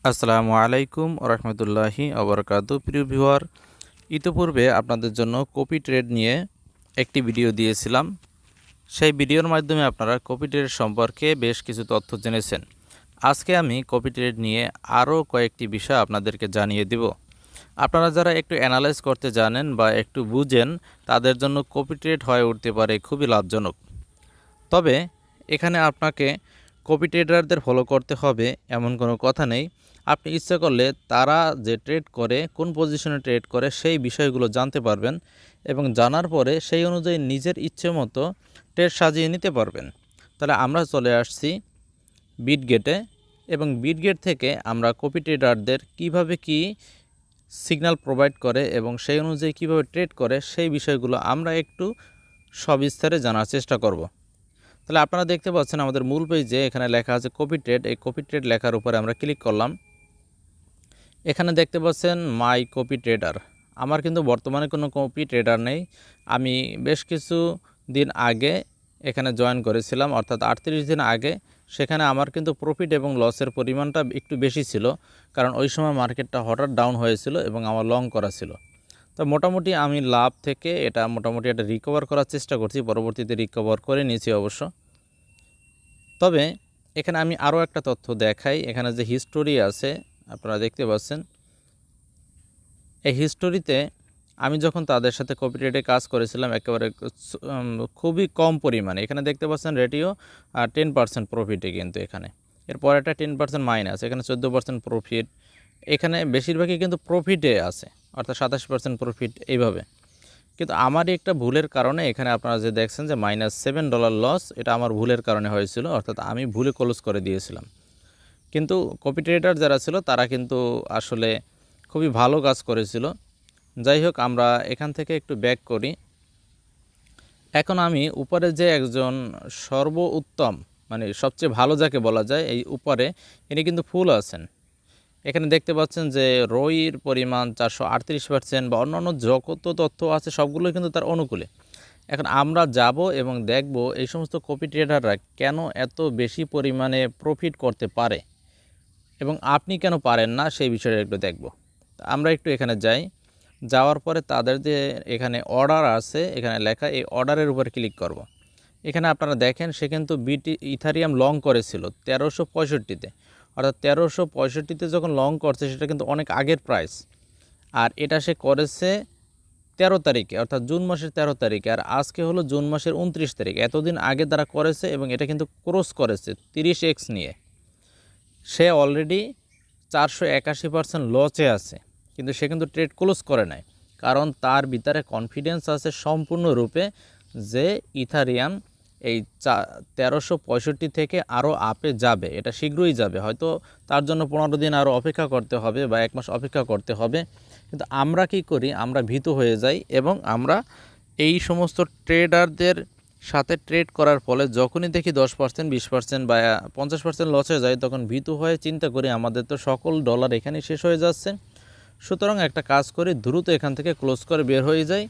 আসসালামু আলাইকুম ওরহমতুল্লাহি আবরকাতু। প্রিয় ভিউয়ার, ইতিপূর্বে আপনাদের জন্য কপি ট্রেড নিয়ে একটি ভিডিও দিয়েছিলাম। সেই ভিডিওর মাধ্যমে আপনারা কপি ট্রেড সম্পর্কে বেশ কিছু তথ্য জেনেছেন। আজকে আমি কপি ট্রেড নিয়ে আরও কয়েকটি বিষয় আপনাদেরকে জানিয়ে দেব। আপনারা যারা একটু অ্যানালাইজ করতে জানেন বা একটু বুঝেন, তাদের জন্য কপি ট্রেড হয়ে উঠতে পারে খুবই লাভজনক। তবে এখানে আপনাকে কপি ট্রেডারদের ফলো করতে হবে এমন কোনো কথা নেই। আপনি ইচ্ছা করলে তারা যে ট্রেড করে, কোন পজিশনে ট্রেড করে, সেই বিষয়গুলো জানতে পারবেন এবং জানার পরে সেই অনুযায়ী নিজের ইচ্ছে মতো ট্রেড সাজিয়ে নিতে পারবেন। তাহলে আমরা চলে আসছি বিটগেটে এবং বিটগেট থেকে আমরা কপি ট্রেডারদের কিভাবে কি সিগন্যাল প্রোভাইড করে এবং সেই অনুযায়ী কিভাবে ট্রেড করে, সেই বিষয়গুলো আমরা একটু সবিস্তারে জানার চেষ্টা করব। তাহলে আপনারা দেখতে পাচ্ছেন আমাদের মূল পেজে এখানে লেখা আছে কপি ট্রেড। এই কপি ট্রেড লেখার উপরে আমরা ক্লিক করলাম। এখানে দেখতে পাচ্ছেন মাই কপি ট্রেডার। আমার কিন্তু বর্তমানে কোনো কপি ট্রেডার নেই। আমি বেশ কিছু দিন আগে এখানে জয়েন করেছিলাম, অর্থাৎ 38 দিন আগে। সেখানে আমার কিন্তু প্রফিট এবং লসের পরিমাণটা একটু বেশি ছিল, কারণ ওই সময় মার্কেটটা হঠাৎ ডাউন হয়েছিল এবং আমার লং করা ছিল। তো মোটামুটি আমি লাভ থেকে এটা মোটামুটি একটা রিকভার করার চেষ্টা করছি, পরবর্তীতে রিকভার করে নিয়েছি অবশ্য। তবে এখানে আমি আরও একটা তথ্য দেখাই। এখানে যে হিস্টোরি আছে আপনারা দেখতে পাচ্ছেন, এই হিস্টোরিতে আমি যখন তাদের সাথে কপি ট্রেডে কাজ করেছিলাম একেবারে খুবই কম পরিমাণে, এখানে দেখতে পাচ্ছেন রেটিও 10% প্রফিটে, কিন্তু এখানে এরপর একটা 10% মাইনাস, এখানে 14% প্রফিট, এখানে বেশিরভাগই কিন্তু প্রফিটে আছে, অর্থাৎ 27% প্রফিট এইভাবে। কিন্তু আমারই একটা ভুলের কারণে এখানে আপনারা যে দেখছেন যে -$7 লস, এটা আমার ভুলের কারণে হয়েছিল, অর্থাৎ আমি ভুলে ক্লোজ করে দিয়েছিলাম। কিন্তু কপি ট্রেডার যারা ছিল তারা কিন্তু আসলে খুবই ভালো কাজ করেছিল। যাই হোক, আমরা এখান থেকে একটু ব্যাক করি। এখন আমি উপরে যে একজন সর্বোত্তম, মানে সবচেয়ে ভালো যাকে বলা যায়, এই উপরে ইনি কিন্তু ফুল আছেন। এখানে দেখতে পাচ্ছেন যে রোইর পরিমাণ 438% বা অন্যান্য যত তথ্য আছে সবগুলো কিন্তু তার অনুকূলে। এখন আমরা যাব এবং দেখব এই সমস্ত কপি ট্রেডাররা কেন এত বেশি পরিমাণে প্রফিট করতে পারে এবং আপনি কেন পারেন না, সেই বিষয়টা একটু দেখব। আমরা একটু এখানে যাই, যাওয়ার পরে তাদের যে এখানে অর্ডার আছে এখানে লেখা, এই অর্ডারের উপর ক্লিক করব। এখানে আপনারা দেখেন সে কিন্তু ইথারিয়াম লং করেছিল 1365-তে, অর্থাৎ 1365-তে যখন লং করছে সেটা কিন্তু অনেক আগের প্রাইস, আর এটা সে করেছে 13 তারিখে, অর্থাৎ জুন মাসের 13 তারিখে, আর আজকে হলো জুন মাসের 29 তারিখ। এতদিন আগে তারা করেছে এবং এটা কিন্তু ক্রস করেছে 30x নিয়ে। সে অলরেডি 481% লসে আছে, কিন্তু সে কিন্তু ট্রেড ক্লোজ করে নাই, কারণ তার ভিতরে কনফিডেন্স আছে সম্পূর্ণরূপে যে ইথারিয়াম এই 1365 থেকে আরও আপে যাবে, এটা শীঘ্রই যাবে। হয়তো তার জন্য 15 দিন আরও অপেক্ষা করতে হবে বা 1 মাস অপেক্ষা করতে হবে। কিন্তু আমরা কি করি, আমরা ভীতু হয়ে যাই এবং আমরা এই সমস্ত ট্রেডারদের সাথে ট্রেড করার ফলে যখনই দেখি 10%, 20% বা 50% লসে যায়, তখন ভীতু হয়ে চিন্তা করি আমাদের তো সকল ডলার এখানেই শেষ হয়ে যাচ্ছে, সুতরাং একটা কাজ করি, দ্রুত এখান থেকে ক্লোজ করে বের হয়ে যায়।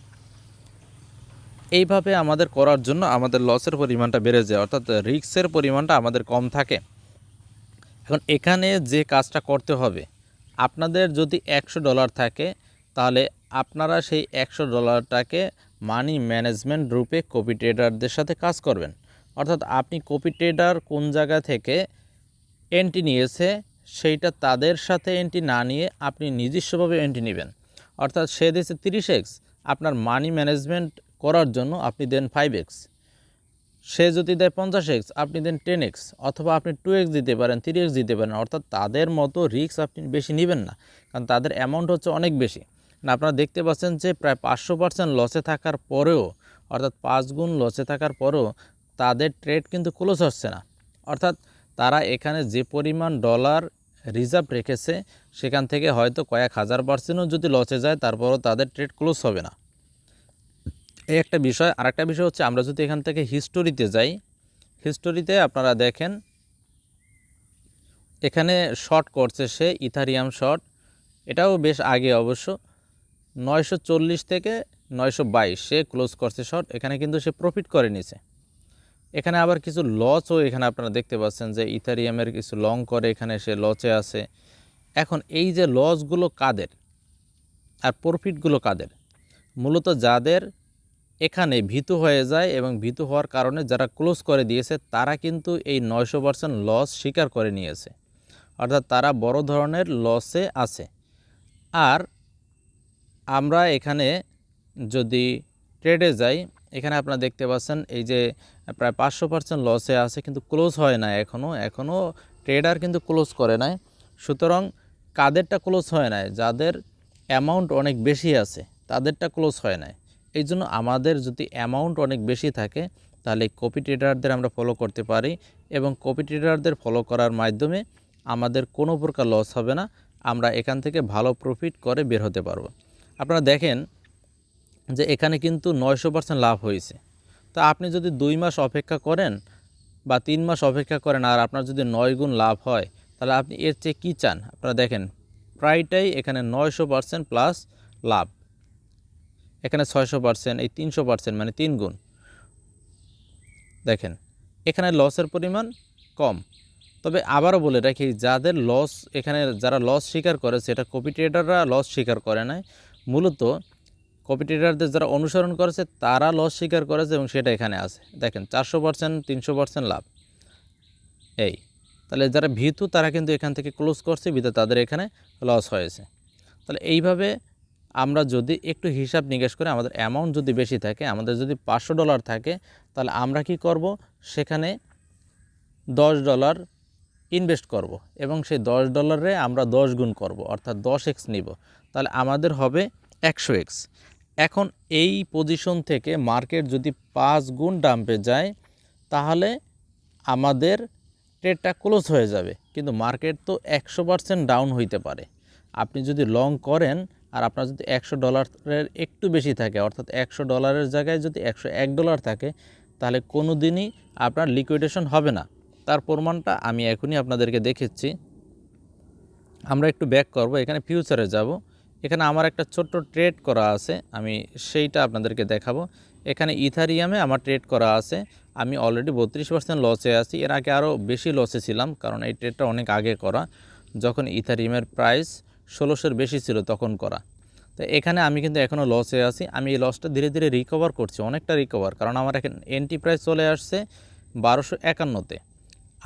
এইভাবে আমাদের করার জন্য আমাদের লসের পরিমাণটা বেড়ে যায়, অর্থাৎ রিস্কের পরিমাণটা আমাদের কম থাকে। এখন এখানে যে কাজটা করতে হবে, আপনাদের যদি $100 থাকে, তাহলে আপনারা সেই $100টাকে মানি ম্যানেজমেন্ট রূপে কপি ট্রেডারদের সাথে কাজ করবেন। অর্থাৎ আপনি কপি ট্রেডার কোন জায়গা থেকে এন্ট্রি নিয়েছে সেইটা তাদের সাথে এন্ট্রি না নিয়ে আপনি নিজস্বভাবে এন্ট্রি নেবেন। অর্থাৎ সে দিয়েছে 30x, আপনার মানি ম্যানেজমেন্ট করার জন্য আপনি দেন 5x। সে যদি দেয় 50x, আপনি দেন 10x, অথবা আপনি 2x দিতে পারেন, 3x দিতে পারেন। অর্থাৎ তাদের মতো রিস্ক আপনি বেশি নেবেন না, কারণ তাদের অ্যামাউন্ট হচ্ছে অনেক বেশি। না, আপনারা দেখতে পাচ্ছেন যে প্রায় 500% লসে থাকার পরেও, অর্থাৎ 5 গুণ লসে থাকার পরেও তাদের ট্রেড কিন্তু ক্লোজ হচ্ছে না। অর্থাৎ তারা এখানে যে পরিমাণ ডলার রিজার্ভ রেখেছে সেখান থেকে হয়তো কয়েক হাজার পার্সেন্টও যদি লসে যায়, তারপরও তাদের ট্রেড ক্লোজ হবে না। এই একটা বিষয়। আর একটা বিষয় হচ্ছে, আমরা যদি এখান থেকে হিস্টোরিতে যাই, হিস্টোরিতে আপনারা দেখেন এখানে শর্ট করছে সে ইথারিয়াম শর্ট, এটাও বেশ আগে অবশ্য 940 থেকে 922 সে ক্লোজ করছে শর্ট। এখানে কিন্তু সে প্রফিট করে নিছে। এখানে আবার কিছু লসও এখানে আপনারা দেখতে পাচ্ছেন যে ইথারিয়ামের কিছু লং করে এখানে সে লসে আছে। এখন এই যে লসগুলো কাদের আর প্রফিটগুলো কাদের, মূলত যাদের এখানে ভীতু হয়ে যায় এবং ভীতু হওয়ার কারণে যারা ক্লোজ করে দিয়েছে তারা কিন্তু এই 900% লস স্বীকার করে নিয়েছে, অর্থাৎ তারা বড় ধরনের লসে আছে। আর আমরা এখানে যদি ট্রেডে যাই, এখানে আপনারা দেখতে পাচ্ছেন এই যে প্রায় 500% লসে আছে, কিন্তু ক্লোজ হয় না এখনও ট্রেডার কিন্তু ক্লোজ করে নাই। সুতরাং কাদেরটা ক্লোজ হয় নাই, যাদের অ্যামাউন্ট অনেক বেশি আছে তাদেরটা ক্লোজ হয় নাই। এই জন্য আমাদের যদি অ্যামাউন্ট অনেক বেশি থাকে তাহলে কপি ট্রেডারদের আমরা ফলো করতে পারি, এবং কপি ট্রেডারদের ফলো করার মাধ্যমে আমাদের কোনো প্রকার লস হবে না, আমরা এখান থেকে ভালো প্রফিট করে বের হতে পারবো। আপনারা দেখেন যে এখানে কিন্তু 900% লাভ হয়েছে। তো আপনি যদি 2 মাস অপেক্ষা করেন বা 3 মাস অপেক্ষা করেন আর আপনার যদি 9 গুণ লাভ হয়, তাহলে আপনি এর চেয়ে কী চান? আপনারা দেখেন প্রায়টাই এখানে 900% প্লাস লাভ, এখানে 600%, এই 300%, মানে 3 গুণ। দেখেন এখানে লসের পরিমাণ কম। তবে আবারও বলে রাখি, যাদের লস, এখানে যারা লস স্বীকার করেছে এটা কপি ট্রেডাররা লস স্বীকার করে নাই, মূলত কপি ট্রেডারদের যারা অনুসরণ করেছে তারা লস স্বীকার করেছে এবং সেটা এখানে আছে। দেখেন 400%, 300% লাভ। এই তাহলে যারা ভীতু তারা কিন্তু এখান থেকে ক্লোজ করছে, বিধে তাদের এখানে লস হয়েছে। তাহলে এইভাবে আমরা যদি একটু হিসাব নিকাশ করে, আমাদের অ্যামাউন্ট যদি বেশি থাকে, আমাদের যদি $500 থাকে, তাহলে আমরা কি করব, সেখানে $10 ইনভেস্ট করব এবং সেই $10 আমরা 10 গুণ করব, অর্থাৎ 10x নিব, তাহলে আমাদের হবে 100x। এখন এই পজিশন থেকে মার্কেট যদি 5 গুণ ডাম্পে যায় তাহলে আমাদের ট্রেডটা ক্লোজ হয়ে যাবে, কিন্তু মার্কেট তো 100% ডাউন হইতে পারে। আপনি যদি লং করেন আর আপনার যদি $100 একটু বেশি থাকে, অর্থাৎ $100 জায়গায় যদি $101 থাকে, তাহলে কোনো দিনই আপনার লিকুইডেশন হবে না। তার প্রমাণটা আমি এখনই আপনাদেরকে দেখাচ্ছি। আমরা একটু ব্যাক করব, এখানে ফিউচারে যাব। এখানে আমার একটা ছোট্ট ট্রেড করা আছে, আমি সেইটা আপনাদেরকে দেখাবো। এখানে ইথারিয়ামে আমার ট্রেড করা আছে, আমি অলরেডি 32% লসে আছি। এর আগে আরও বেশি লসে ছিলাম, কারণ এই ট্রেডটা অনেক আগে করা, যখন ইথারিয়ামের প্রাইস 1600-এর বেশি ছিল তখন করা। তো এখানে আমি কিন্তু এখনও লসে আছি। আমি এই লসটা ধীরে ধীরে রিকভার করছি, অনেকটা রিকভার, কারণ আমার এখানে এন্ট্রি প্রাইস চলে আসছে 1251-তে।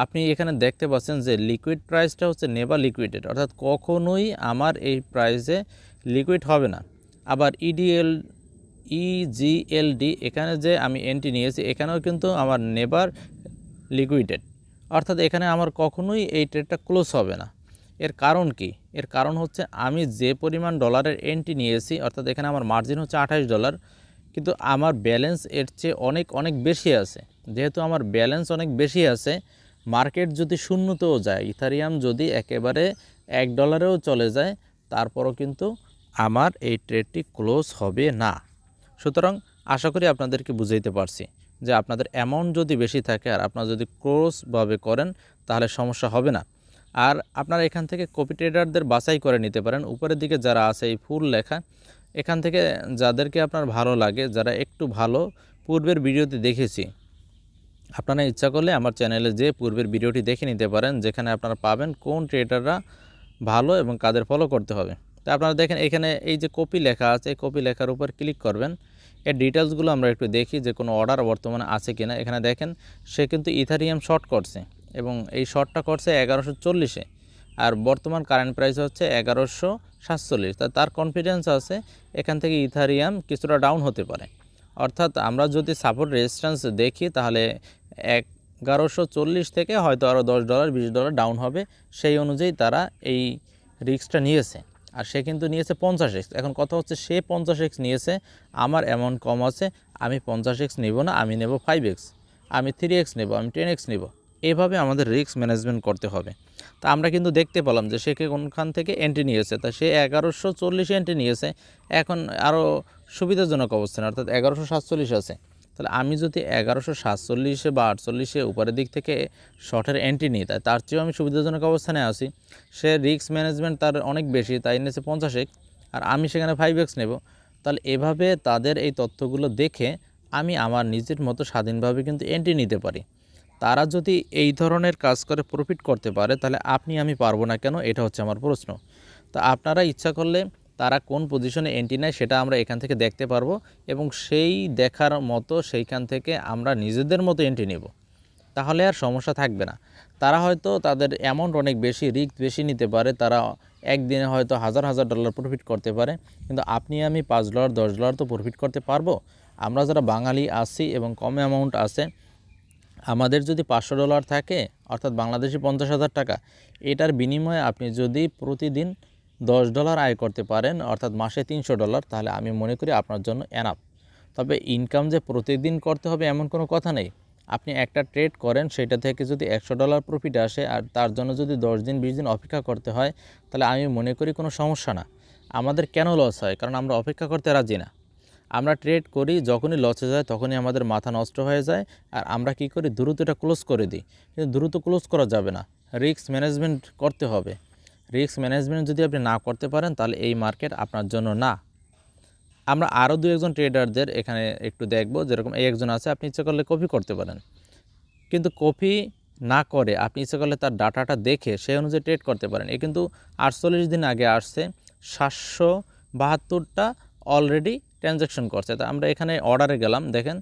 আপনি এখানে দেখতে পাচ্ছেন যে লিকুইড প্রাইসটা হচ্ছে নেভার লিকুইডেড, অর্থাৎ কখনোই আমার এই প্রাইসে লিকুইড হবে না। আবার ইজিএলডি এখানে যে আমি এন্ট্রি নিয়েছি, এখানেও কিন্তু আমার নেভার লিকুইডেড, অর্থাৎ এখানে আমার কখনোই এই ট্রেডটা ক্লোজ হবে না। এর কারণ কি? এর কারণ হচ্ছে আমি যে পরিমাণ ডলারের এন্ট্রি নিয়েছি, অর্থাৎ এখানে আমার মার্জিন হচ্ছে $28, কিন্তু আমার ব্যালেন্স এর চেয়ে অনেক অনেক বেশি আছে। যেহেতু আমার ব্যালেন্স অনেক বেশি আছে, মার্কেট যদি শূন্যতেও যায়, ইথারিয়াম যদি একেবারে $1 চলে যায়, তারপরও কিন্তু আমার এই ট্রেডটি ক্লোজ হবে না। সুতরাং আশা করি আপনাদেরকে বুঝাইতে পারছি যে আপনাদের অ্যামাউন্ট যদি বেশি থাকে আর আপনারা যদি ক্লোজভাবে করেন তাহলে সমস্যা হবে না। আর আপনারা এখান থেকে কপি ট্রেডারদের বাছাই করে নিতে পারেন। উপরের দিকে যারা আছে এই ফুল লেখা, এখান থেকে যাদেরকে আপনার ভালো লাগে, যারা একটু ভালো, পূর্বের ভিডিওতে দেখেছি, আপনারা ইচ্ছা করলে আমার চ্যানেলে যে পূর্বের ভিডিওটি দেখে নিতে পারেন, যেখানে আপনারা পাবেন কোন ট্রেডাররা ভালো এবং কাদের ফলো করতে হবে। তো আপনারা দেখেন এখানে এই যে কপি লেখা আছে, এই কপি লেখার উপর ক্লিক করবেন। এর ডিটেলসগুলো আমরা একটু দেখি যে কোনো অর্ডার বর্তমানে আছে কিনা। এখানে দেখেন সে কিন্তু ইথারিয়াম শর্ট করছে এবং এই শর্টটা করছে 1140-এ, আর বর্তমান কারেন্ট প্রাইস হচ্ছে 1147। তার কনফিডেন্স আছে এখান থেকে ইথারিয়াম কিছুটা ডাউন হতে পারে। অর্থাৎ আমরা যদি সাপোর্ট রেজিস্ট্যান্স দেখি তাহলে 1140 থেকে হয়তো আরও $10 $20 ডাউন হবে, সেই অনুযায়ী তারা এই রিস্কটা নিয়েছে। আর সে কিন্তু নিয়েছে 50x। এখন কথা হচ্ছে সে 50x নিয়েছে, আমার অ্যামাউন্ট কম আছে, আমি 50x নেব না, আমি নেব 5x, আমি 3x নেব, আমি 10x নেব। এভাবে আমাদের রিস্ক ম্যানেজমেন্ট করতে হবে। তা আমরা কিন্তু দেখতে পেলাম যে সে কোনখান থেকে এন্ট্রি নিয়েছে, তা সে 1140 এন্ট্রি নিয়েছে, এখন আরও সুবিধাজনক অবস্থানে, অর্থাৎ 1147 আছে। তাহলে আমি যদি 1147 বা 48 উপরের দিক থেকে শর্টের এন্ট্রি নিই, তার চেয়েও আমি সুবিধাজনক অবস্থানে আছি। সে রিস্ক ম্যানেজমেন্ট তার অনেক বেশি, তাই নিয়েছে 50x, আর আমি সেখানে 5x নেব। তাহলে এভাবে তাদের এই তথ্যগুলো দেখে আমি আমার নিজের মতো স্বাধীনভাবে কিন্তু এন্ট্রি নিতে পারি। তারা যদি এই ধরনের কাজ করে প্রফিট করতে পারে তাহলে আপনি আমি পারবো না কেন, এটা হচ্ছে আমার প্রশ্ন। তো আপনারা ইচ্ছা করলে তারা কোন পজিশনে এন্ট্রি নেয় সেটা আমরা এখান থেকে দেখতে পারবো এবং সেই দেখার মতো সেইখান থেকে আমরা নিজেদের মতো এন্ট্রি নেব, তাহলে আর সমস্যা থাকবে না। তারা হয়তো তাদের অ্যামাউন্ট অনেক বেশি, রিস্ক বেশি নিতে পারে, তারা একদিনে হয়তো হাজার হাজার ডলার প্রফিট করতে পারে, কিন্তু আপনি আমি $5 $10 তো প্রফিট করতে পারবো। আমরা যারা বাঙালি আছি এবং কম অ্যামাউন্ট আছে, আমাদের যদি $500 থাকে অর্থাৎ বাংলাদেশি 50,000 টাকা, এটার বিনিময়ে আপনি যদি প্রতিদিন $10 আয় করতে পারেন অর্থাৎ মাসে $300, তাহলে আমি মনে করি আপনার জন্য এনাফ। তবে ইনকাম যে প্রতিদিন করতে হবে এমন কোনো কথা নেই। আপনি একটা ট্রেড করেন, সেটা থেকে যদি $100 প্রফিট আসে আর তার জন্য যদি 10 দিন 20 দিন অপেক্ষা করতে হয়, তাহলে আমি মনে করি কোনো সমস্যা না। আমাদের কেন লস হয়? কারণ আমরা অপেক্ষা করতে রাজি না। আমরা ট্রেড করি, যখনই লসে যায় তখনই আমাদের মাথা নষ্ট হয়ে যায়, আর আমরা কি করি, দ্রুত এটা ক্লোজ করে দিই। কিন্তু দ্রুত ক্লোজ করা যাবে না, রিস্ক ম্যানেজমেন্ট করতে হবে। রিস্ক ম্যানেজমেন্ট যদি আপনি না করতে পারেন তাহলে এই মার্কেট আপনার জন্য না। আমরা আরও 2-1 ট্রেডারদের এখানে একটু দেখব। যেরকম এই একজন আছে, আপনি ইচ্ছা করলে কপি করতে পারেন, কিন্তু কপি না করে আপনি ইচ্ছা করলে তার ডাটাটা দেখে সেই অনুযায়ী ট্রেড করতে পারেন। এ কিন্তু 48 দিন আগে আসছে, 772টা অলরেডি ট্রানজ্যাকশন করছে। তা আমরা এখানে অর্ডারে গেলাম, দেখেন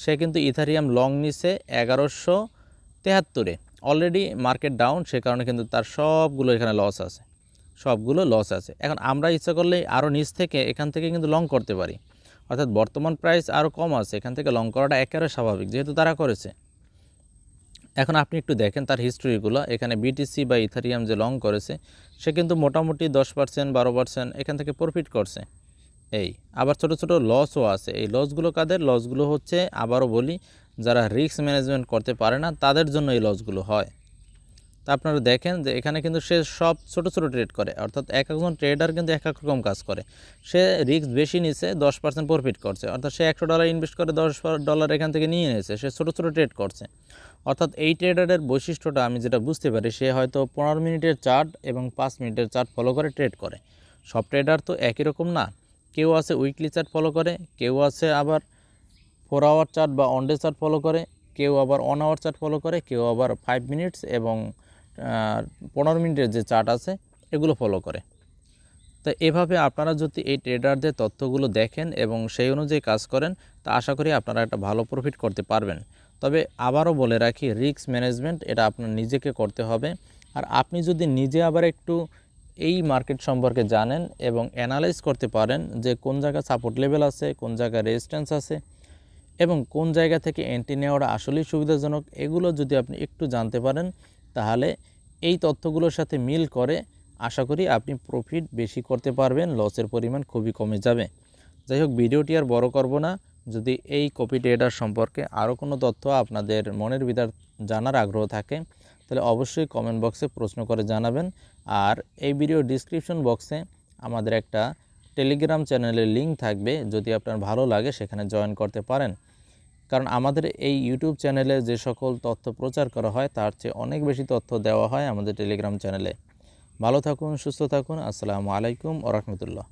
সে কিন্তু ইথারিয়াম লং নিছে 1173-এ, অলরেডি মার্কেট ডাউন, সে কারণে কিন্তু তার সবগুলো এখানে লস আছে, সবগুলো লস আছে। এখন আমরা ইচ্ছা করলে আরও নিচ থেকে এখান থেকে কিন্তু লং করতে পারি, অর্থাৎ বর্তমান প্রাইস আরও কম আছে, এখান থেকে লং করাটা একেবারে স্বাভাবিক যেহেতু তারা করেছে। এখন আপনি একটু দেখেন তার হিস্ট্রিগুলো, এখানে বিটিসি বা ইথারিয়াম যে লং করেছে সে কিন্তু মোটামুটি 10% 12% এখান থেকে প্রফিট করছে। এই আবার ছোট ছোট লসও আছে। এই লসগুলো কাদের? লসগুলো হচ্ছে, আবারও বলি, যারা রিস্ক ম্যানেজমেন্ট করতে পারে না তাদের জন্য এই লসগুলো হয়। তা আপনারা দেখেন যে এখানে কিন্তু সে সব ছোট ছোট ট্রেড করে, অর্থাৎ এক একজন ট্রেডার কিন্তু এক এক রকম কাজ করে। সে রিস্ক বেশি নিছে, 10% প্রফিট করছে, অর্থাৎ সে $100 ইনভেস্ট করে $10 এখান থেকে নিয়ে নিয়েছে, সে ছোট ছোট ট্রেড করছে। অর্থাৎ এই ট্রেডারের বৈশিষ্ট্যটা আমি যেটা বুঝতে পারি, সে হয়তো 15 মিনিটের চার্ট এবং 5 মিনিটের চার্ট ফলো করে ট্রেড করে। সব ট্রেডার তো একই রকম না, কেউ আছে উইকলি চার্ট ফলো করে, কেউ আছে আবার 4 আওয়ার চার্ট বা অন ডে চার্ট ফলো করে, কেউ আবার 1 আওয়ার চার্ট ফলো করে, কেউ আবার 5 মিনিটস এবং 15 মিনিটের যে চার্ট আছে এগুলো ফলো করে। তো এভাবে আপনারা যদি এই ট্রেডারদের তথ্যগুলো দেখেন এবং সেই অনুযায়ী কাজ করেন, তা আশা করি আপনারা একটা ভালো প্রফিট করতে পারবেন। তবে আবারও বলে রাখি, রিস্ক ম্যানেজমেন্ট এটা আপনার নিজেকে করতে হবে। আর আপনি যদি নিজে আবার একটু এই মার্কেট সম্পর্কে জানেন এবং অ্যানালাইজ করতে পারেন যে কোন জায়গায় সাপোর্ট লেভেল আছে, কোন জায়গায় রেজিস্ট্যান্স আছে এবং কোন জায়গা থেকে এন্ট্রি নেওয়াটা আসলেই সুবিধাজনক, এগুলো যদি আপনি একটু জানতে পারেন, তাহলে এই তথ্যগুলোর সাথে মিল করে আশা করি আপনি প্রফিট বেশি করতে পারবেন, লসের পরিমাণ খুবই কমে যাবে। যাই হোক, ভিডিওটি আর বড় করব না। যদি এই কপি ট্রেডার সম্পর্কে আরও কোনো তথ্য আপনাদের মনের ভিতর জানার আগ্রহ থাকে, তাহলে অবশ্যই কমেন্ট বক্সে প্রশ্ন করে জানাবেন। আর এই ভিডিও ডিসক্রিপশন বক্সে আমাদের একটা টেলিগ্রাম চ্যানেলের লিঙ্ক থাকবে, যদি আপনার ভালো লাগে সেখানে জয়েন করতে পারেন। কারণ আমাদের এই ইউটিউব চ্যানেলে যে সকল তথ্য প্রচার করা হয় তার চেয়ে অনেক বেশি তথ্য দেওয়া হয় আমাদের টেলিগ্রাম চ্যানেলে। ভালো থাকুন, সুস্থ থাকুন। আসসালামু আলাইকুম ওয়া রাহমাতুল্লাহ।